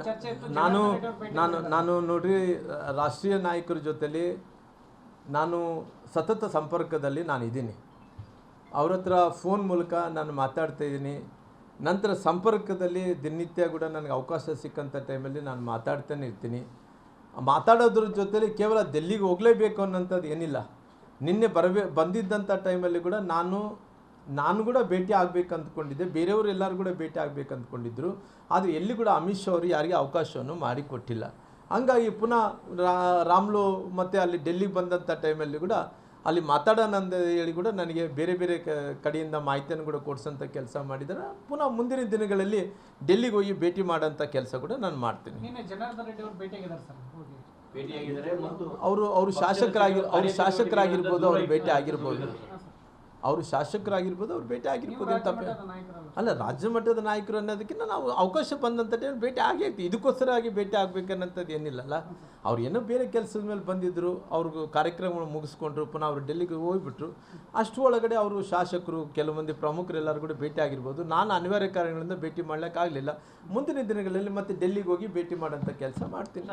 ಚರ್ಚೆ ಇತ್ತು. ನಾನು ನೋಡ್ರಿ, ರಾಷ್ಟ್ರೀಯ ನಾಯಕರ ಜೊತೆಲಿ ನಾನು ಸತತ ಸಂಪರ್ಕದಲ್ಲಿ ನಾನು ಇದ್ದೀನಿ. ಅವ್ರ ಹತ್ರ ಫೋನ್ ಮೂಲಕ ನಾನು ಮಾತಾಡ್ತಾ ಇದ್ದೀನಿ. ನಂತರ ಸಂಪರ್ಕದಲ್ಲಿ ದಿನನಿತ್ಯ ಕೂಡ ನನಗೆ ಅವಕಾಶ ಸಿಕ್ಕಂಥ ಟೈಮಲ್ಲಿ ನಾನು ಮಾತಾಡ್ತಾನೆ ಇರ್ತೀನಿ. ಮಾತಾಡೋದ್ರ ಜೊತೆಲಿ ಕೇವಲ ಡೆಲ್ಲಿಗೆ ಹೋಗಲೇಬೇಕು ಅನ್ನೋಂಥದ್ದು ಏನಿಲ್ಲ. ನಿನ್ನೆ ಬಂದಿದ್ದಂಥ ಟೈಮಲ್ಲಿ ಕೂಡ ನಾನು ಕೂಡ ಭೇಟಿ ಆಗಬೇಕು ಅಂದ್ಕೊಂಡಿದ್ದೆ, ಬೇರೆಯವರು ಎಲ್ಲರೂ ಕೂಡ ಭೇಟಿ ಆಗಬೇಕು ಅಂದ್ಕೊಂಡಿದ್ದರು. ಆದರೆ ಎಲ್ಲಿ ಕೂಡ ಅಮಿತ್ ಶಾ ಅವರು ಯಾರಿಗೆ ಅವಕಾಶವನ್ನು ಮಾಡಿಕೊಟ್ಟಿಲ್ಲ. ಹಂಗಾಗಿ ಪುನಃ ರಾಮ್ಲು ಮತ್ತು ಅಲ್ಲಿ ಡೆಲ್ಲಿಗೆ ಬಂದಂಥ ಟೈಮಲ್ಲಿ ಕೂಡ ಅಲ್ಲಿ ಮಾತಾಡೋಣ ಅಂತ ಹೇಳಿ ಕೂಡ ನನಗೆ ಬೇರೆ ಬೇರೆ ಕಡೆಯಿಂದ ಮಾಹಿತಿಯನ್ನು ಕೂಡ ಕೊಡಿಸೋಂಥ ಕೆಲಸ ಮಾಡಿದ್ದಾರೆ. ಪುನಃ ಮುಂದಿನ ದಿನಗಳಲ್ಲಿ ಡೆಲ್ಲಿಗೆ ಹೋಗಿ ಭೇಟಿ ಮಾಡೋಂಥ ಕೆಲಸ ಕೂಡ ನಾನು ಮಾಡ್ತೀನಿ. ಅವರು ಶಾಸಕರಾಗಿರ್ಬೋದು, ಅವ್ರು ಭೇಟಿ ಆಗಿರ್ಬೋದು, ಅವರು ಭೇಟಿ ಆಗಿರ್ಬೋದು ಅಂತ ಅಲ್ಲ. ರಾಜ್ಯ ಮಟ್ಟದ ನಾಯಕರು ಅನ್ನೋದಕ್ಕಿಂತ ನಾವು ಅವಕಾಶ ಬಂದಂಥ ಟೈಮ್ ಭೇಟಿ ಆಗೈತಿ. ಇದಕ್ಕೋಸ್ಕರ ಆಗಿ ಭೇಟಿ ಆಗಬೇಕನ್ನೋಂಥದ್ದು ಏನಿಲ್ಲಲ್ಲ. ಅವ್ರು ಏನೋ ಬೇರೆ ಕೆಲಸದ ಮೇಲೆ ಬಂದಿದ್ದರು, ಅವ್ರಿಗೂ ಕಾರ್ಯಕ್ರಮಗಳು ಮುಗಿಸ್ಕೊಂಡ್ರು, ಪುನಃ ಅವರು ಡೆಲ್ಲಿಗೆ ಹೋಗ್ಬಿಟ್ರು. ಅಷ್ಟು ಒಳಗಡೆ ಅವರು ಶಾಸಕರು, ಕೆಲವು ಮಂದಿ ಪ್ರಮುಖರು ಎಲ್ಲರೂ ಕೂಡ ಭೇಟಿ ಆಗಿರ್ಬೋದು. ನಾನು ಅನಿವಾರ್ಯ ಕಾರಣಗಳಿಂದ ಭೇಟಿ ಮಾಡಲಿಕ್ಕಾಗಲಿಲ್ಲ. ಮುಂದಿನ ದಿನಗಳಲ್ಲಿ ಮತ್ತೆ ಡೆಲ್ಲಿಗೆ ಹೋಗಿ ಭೇಟಿ ಮಾಡೋಂಥ ಕೆಲಸ ಮಾಡ್ತೀನಿ.